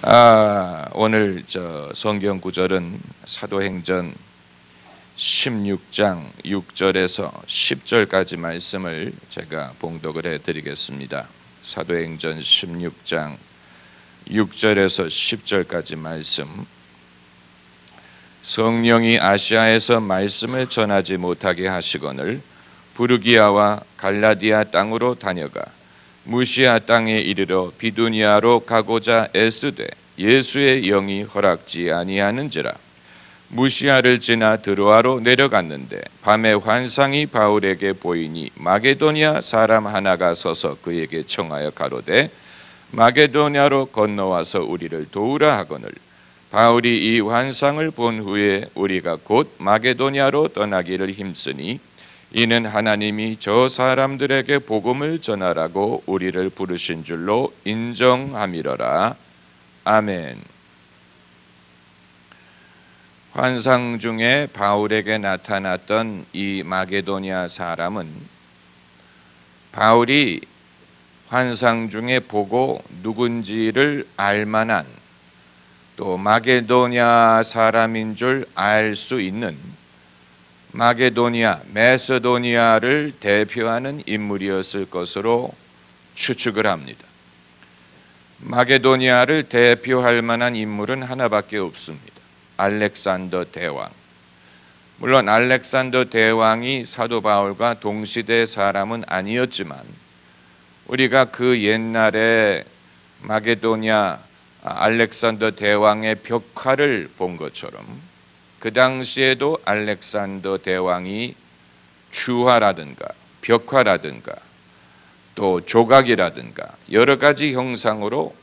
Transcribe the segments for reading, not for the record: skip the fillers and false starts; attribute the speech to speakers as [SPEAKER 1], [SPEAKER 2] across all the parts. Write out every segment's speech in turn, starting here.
[SPEAKER 1] 오늘 성경 구절은 사도행전 16장 6절에서 10절까지 말씀을 제가 봉독을 해드리겠습니다. 사도행전 16장 6절에서 10절까지 말씀. 성령이 아시아에서 말씀을 전하지 못하게 하시거늘 부르기아와 갈라디아 땅으로 다녀가 무시아 땅에 이르러 비두니아로 가고자 애쓰되 예수의 영이 허락지 아니하는지라. 무시아를 지나 드로아로 내려갔는데 밤에 환상이 바울에게 보이니 마게도니아 사람 하나가 서서 그에게 청하여 가로되 마게도냐로 건너와서 우리를 도우라 하거늘 바울이 이 환상을 본 후에 우리가 곧 마게도냐로 떠나기를 힘쓰니 이는 하나님이 저 사람들에게 복음을 전하라고 우리를 부르신 줄로 인정함이러라. 아멘. 환상 중에 바울에게 나타났던 이 마게도냐 사람은 바울이 환상 중에 보고 누군지를 알만한, 또 마게도냐 사람인 줄 알 수 있는 마게도니아, 메소도니아를 대표하는 인물이었을 것으로 추측을 합니다. 마게도니아를 대표할 만한 인물은 하나밖에 없습니다. 알렉산더 대왕. 물론 알렉산더 대왕이 사도 바울과 동시대 사람은 아니었지만 우리가 그 옛날에 마게도냐 알렉산더 대왕의 벽화를 본 것처럼 그 당시에도 알렉산더 대왕이 주화라든가 벽화라든가 또 조각이라든가 여러 가지 형상으로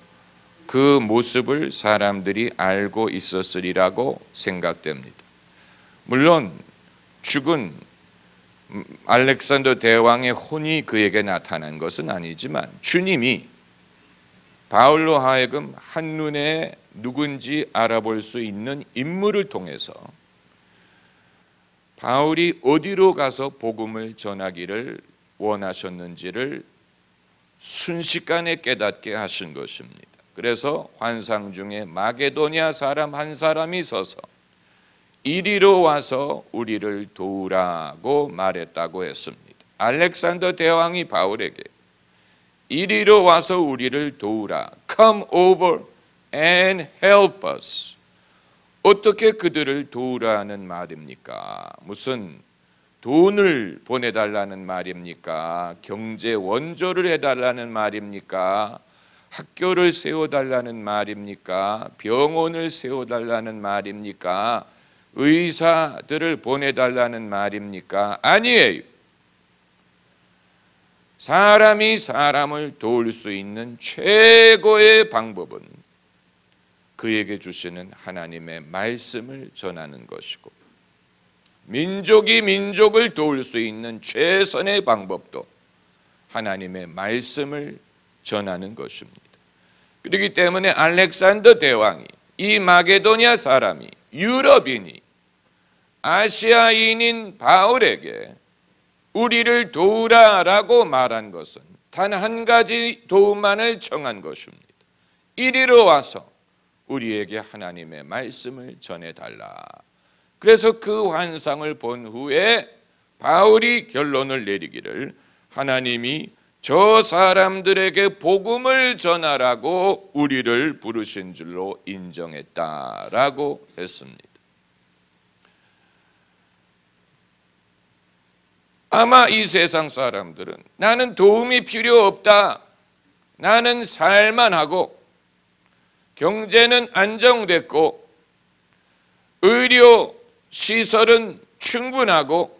[SPEAKER 1] 그 모습을 사람들이 알고 있었으리라고 생각됩니다. 물론 죽은 알렉산더 대왕의 혼이 그에게 나타난 것은 아니지만 주님이 바울로 하여금 한눈에 누군지 알아볼 수 있는 인물을 통해서 바울이 어디로 가서 복음을 전하기를 원하셨는지를 순식간에 깨닫게 하신 것입니다. 그래서 환상 중에 마게도냐 사람 한 사람이 서서 이리로 와서 우리를 도우라고 말했다고 했습니다. 알렉산더 대왕이 바울에게 이리로 와서 우리를 도우라, come over and help us. 어떻게 그들을 도우라는 말입니까? 무슨 돈을 보내달라는 말입니까? 경제 원조를 해달라는 말입니까? 학교를 세워달라는 말입니까? 병원을 세워달라는 말입니까? 의사들을 보내달라는 말입니까? 아니에요. 사람이 사람을 도울 수 있는 최고의 방법은 그에게 주시는 하나님의 말씀을 전하는 것이고, 민족이 민족을 도울 수 있는 최선의 방법도 하나님의 말씀을 전하는 것입니다. 그렇기 때문에 알렉산더 대왕이, 이 마게도냐 사람이, 유럽인이 아시아인인 바울에게 우리를 도우라라고 말한 것은 단 한 가지 도움만을 청한 것입니다. 이리로 와서 우리에게 하나님의 말씀을 전해달라. 그래서 그 환상을 본 후에 바울이 결론을 내리기를 하나님이 저 사람들에게 복음을 전하라고 우리를 부르신 줄로 인정했다라고 했습니다. 아마 이 세상 사람들은 나는 도움이 필요 없다, 나는 살만하고 경제는 안정됐고 의료 시설은 충분하고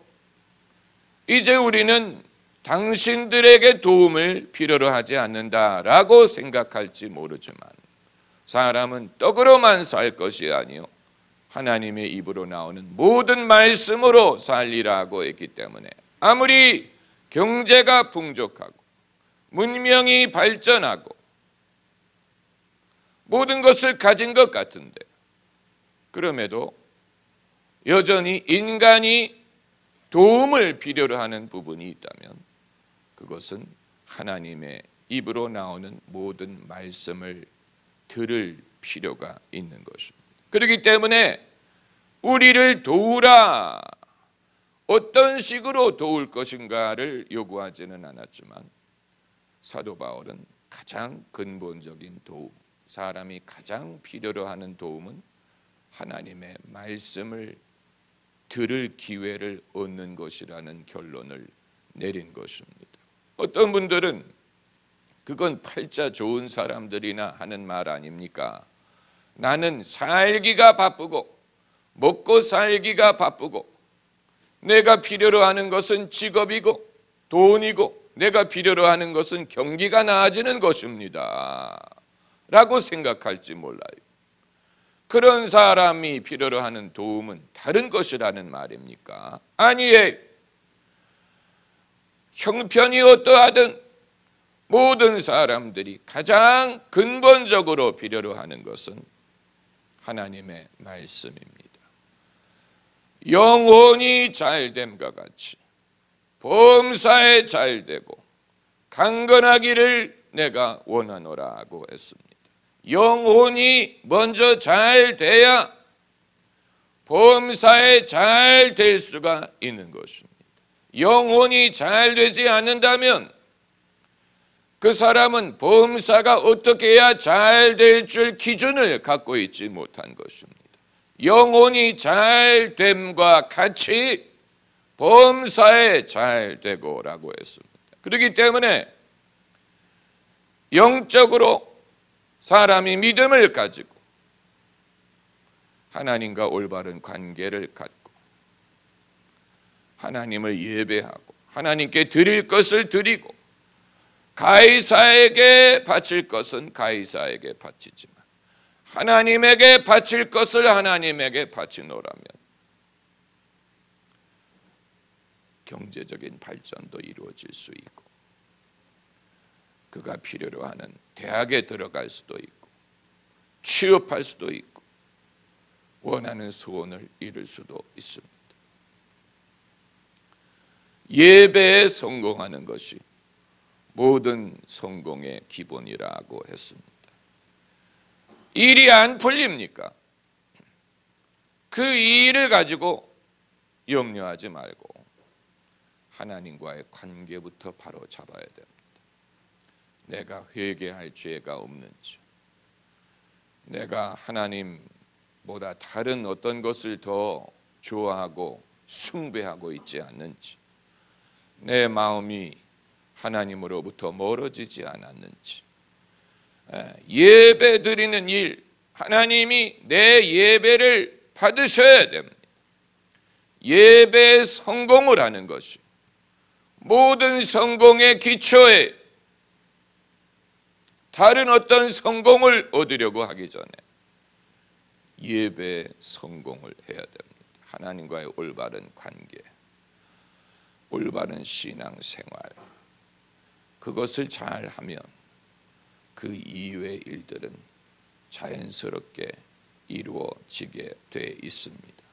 [SPEAKER 1] 이제 우리는 당신들에게 도움을 필요로 하지 않는다라고 생각할지 모르지만 사람은 떡으로만 살 것이 아니요 하나님의 입으로 나오는 모든 말씀으로 살리라고 했기 때문에 아무리 경제가 풍족하고 문명이 발전하고 모든 것을 가진 것 같은데 그럼에도 여전히 인간이 도움을 필요로 하는 부분이 있다면 그것은 하나님의 입으로 나오는 모든 말씀을 들을 필요가 있는 것입니다. 그렇기 때문에 우리를 도우라, 어떤 식으로 도울 것인가를 요구하지는 않았지만 사도 바울은 가장 근본적인 도움, 사람이 가장 필요로 하는 도움은 하나님의 말씀을 들을 기회를 얻는 것이라는 결론을 내린 것입니다. 어떤 분들은 그건 팔자 좋은 사람들이나 하는 말 아닙니까? 나는 살기가 바쁘고 먹고 살기가 바쁘고 내가 필요로 하는 것은 직업이고 돈이고 내가 필요로 하는 것은 경기가 나아지는 것입니다 라고 생각할지 몰라요. 그런 사람이 필요로 하는 도움은 다른 것이라는 말입니까? 아니에요. 형편이 어떠하든 모든 사람들이 가장 근본적으로 필요로 하는 것은 하나님의 말씀입니다. 영혼이 잘됨과 같이 범사에 잘되고 강건하기를 내가 원하노라고 했습니다. 영혼이 먼저 잘돼야 범사에 잘 될 수가 있는 것입니다. 영혼이 잘 되지 않는다면 그 사람은 범사가 어떻게 해야 잘 될 줄 기준을 갖고 있지 못한 것입니다. 영혼이 잘됨과 같이 범사에 잘되고라고 했습니다. 그렇기 때문에 영적으로 사람이 믿음을 가지고 하나님과 올바른 관계를 갖고 하나님을 예배하고 하나님께 드릴 것을 드리고 가이사에게 바칠 것은 가이사에게 바치지만 하나님에게 바칠 것을 하나님에게 바치노라면 경제적인 발전도 이루어질 수 있고 그가 필요로 하는 대학에 들어갈 수도 있고 취업할 수도 있고 원하는 소원을 이룰 수도 있습니다. 예배에 성공하는 것이 모든 성공의 기본이라고 했습니다. 일이 안 풀립니까? 그 일을 가지고 염려하지 말고 하나님과의 관계부터 바로 잡아야 됩니다. 내가 회개할 죄가 없는지, 내가 하나님보다 다른 어떤 것을 더 좋아하고 숭배하고 있지 않는지, 내 마음이 하나님으로부터 멀어지지 않았는지, 예배 드리는 일, 하나님이 내 예배를 받으셔야 됩니다. 예배에 성공을 하는 것이 모든 성공의 기초에 다른 어떤 성공을 얻으려고 하기 전에 예배에 성공을 해야 됩니다. 하나님과의 올바른 관계, 올바른 신앙생활, 그것을 잘하면 그 이외의 일들은 자연스럽게 이루어지게 돼 있습니다.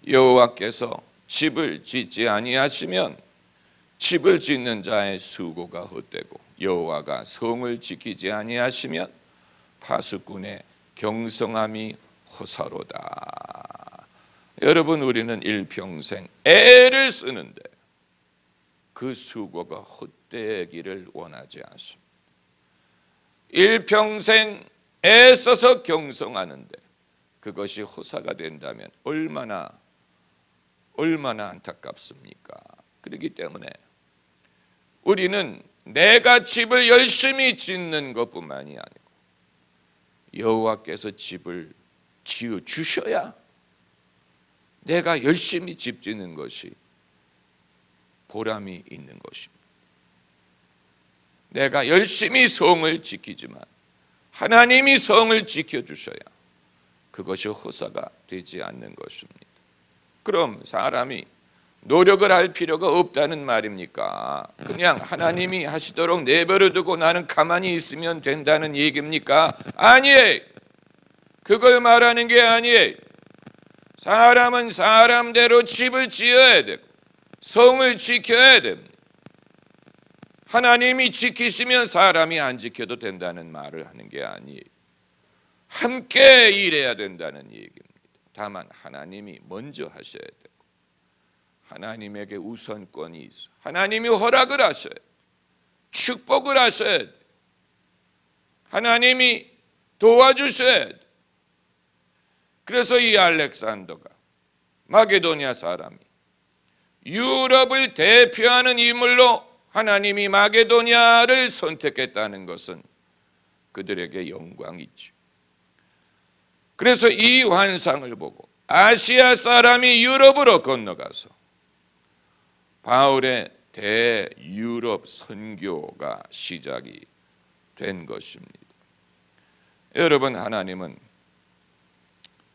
[SPEAKER 1] 여호와께서 집을 짓지 아니하시면 집을 짓는 자의 수고가 헛되고 여호와가 성을 지키지 아니하시면 파수꾼의 경성함이 허사로다. 여러분, 우리는 일평생 애를 쓰는데 그 수고가 헛되기를 원하지 않습니다. 일평생 애써서 경성하는데 그것이 허사가 된다면 얼마나 안타깝습니까? 그렇기 때문에 우리는 내가 집을 열심히 짓는 것뿐만이 아니고 여호와께서 집을 지어 주셔야 내가 열심히 집 짓는 것이 보람이 있는 것입니다. 내가 열심히 성을 지키지만 하나님이 성을 지켜주셔야 그것이 허사가 되지 않는 것입니다. 그럼 사람이 노력을 할 필요가 없다는 말입니까? 그냥 하나님이 하시도록 내버려 두고 나는 가만히 있으면 된다는 얘기입니까? 아니에요. 그걸 말하는 게 아니에요. 사람은 사람대로 집을 지어야 되고 성을 지켜야 됩니다. 하나님이 지키시면 사람이 안 지켜도 된다는 말을 하는 게 아니에요. 함께 일해야 된다는 얘기입니다. 다만 하나님이 먼저 하셔야 되고 하나님에게 우선권이 있어. 하나님이 허락을 하셔야 돼. 축복을 하셔야 돼. 하나님이 도와주셔야 돼. 그래서 이 알렉산더가 마게도니아 사람이 유럽을 대표하는 인물로 하나님이 마게도니아를 선택했다는 것은 그들에게 영광이죠. 그래서 이 환상을 보고 아시아 사람이 유럽으로 건너가서 바울의 대유럽 선교가 시작이 된 것입니다. 여러분, 하나님은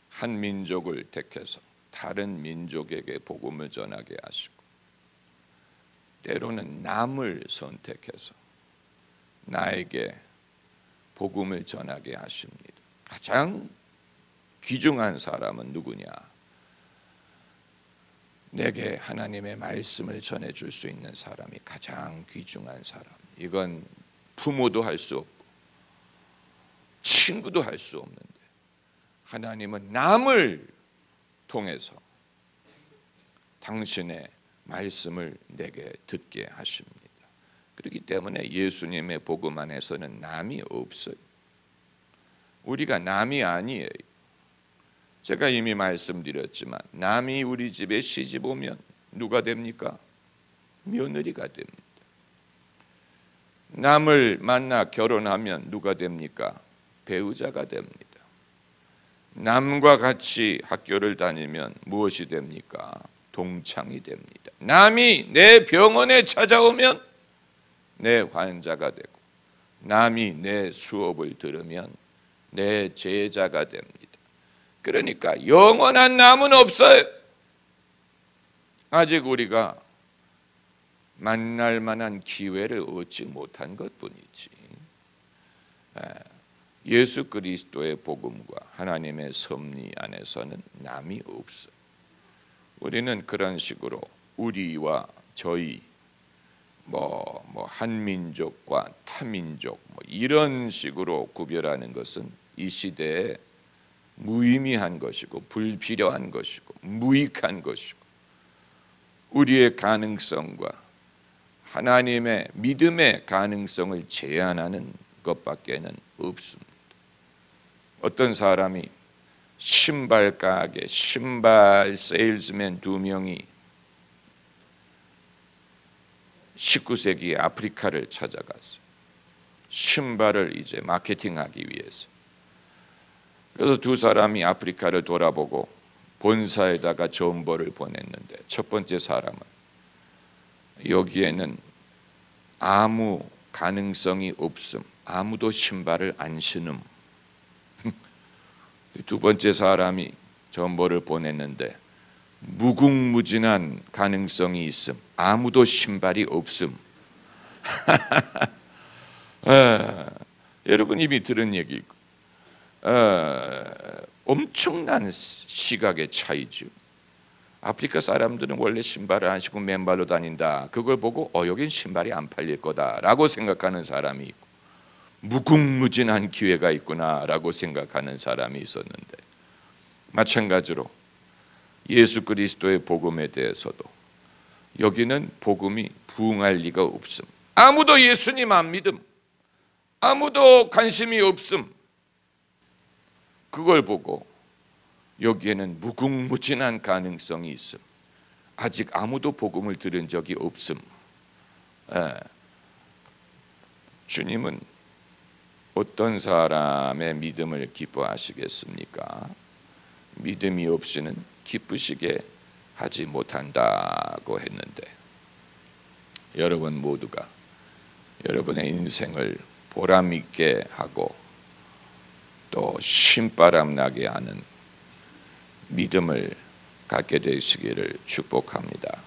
[SPEAKER 1] 한 민족을 택해서 다른 민족에게 복음을 전하게 하시고 때로는 남을 선택해서 나에게 복음을 전하게 하십니다. 가장 귀중한 사람은 누구냐? 내게 하나님의 말씀을 전해줄 수 있는 사람이 가장 귀중한 사람. 이건 부모도 할 수 없고 친구도 할 수 없는데 하나님은 남을 통해서 당신의 말씀을 내게 듣게 하십니다. 그렇기 때문에 예수님의 복음 안에서는 남이 없어요. 우리가 남이 아니에요. 제가 이미 말씀드렸지만 남이 우리 집에 시집 오면 누가 됩니까? 며느리가 됩니다. 남을 만나 결혼하면 누가 됩니까? 배우자가 됩니다. 남과 같이 학교를 다니면 무엇이 됩니까? 동창이 됩니다. 남이 내 병원에 찾아오면 내 환자가 되고 남이 내 수업을 들으면 내 제자가 됩니다. 그러니까 영원한 남은 없어요. 아직 우리가 만날 만한 기회를 얻지 못한 것뿐이지. 예수 그리스도의 복음과 하나님의 섭리 안에서는 남이 없어요. 우리는 그런 식으로 우리와 저희 한 민족과 타민족 이런 식으로 구별하는 것은 이 시대에 무의미한 것이고 불필요한 것이고 무익한 것이고 우리의 가능성과 하나님의 믿음의 가능성을 제한하는 것밖에는 없습니다. 어떤 사람이 신발 가게, 신발 세일즈맨 2명이 19세기 아프리카를 찾아갔어요. 신발을 이제 마케팅하기 위해서. 그래서 두 사람이 아프리카를 돌아보고 본사에다가 정보를 보냈는데 첫 번째 사람은 여기에는 아무 가능성이 없음, 아무도 신발을 안 신음. 두 번째 사람이 정보를 보냈는데 무궁무진한 가능성이 있음, 아무도 신발이 없음. 여러분 이미 들은 얘기고 엄청난 시각의 차이죠. 아프리카 사람들은 원래 신발을 안 신고 맨발로 다닌다. 그걸 보고 여긴 신발이 안 팔릴 거다라고 생각하는 사람이 있고 무궁무진한 기회가 있구나라고 생각하는 사람이 있었는데 마찬가지로 예수 그리스도의 복음에 대해서도 여기는 복음이 부응할 리가 없음. 아무도 예수님 안 믿음. 아무도 관심이 없음. 그걸 보고 여기에는 무궁무진한 가능성이 있음. 아직 아무도 복음을 들은 적이 없음. 주님은 어떤 사람의 믿음을 기뻐하시겠습니까? 믿음이 없이는 기쁘시게 하지 못한다고 했는데 여러분 모두가 여러분의 인생을 보람 있게 하고 또 신바람 나게 하는 믿음을 갖게 되시기를 축복합니다.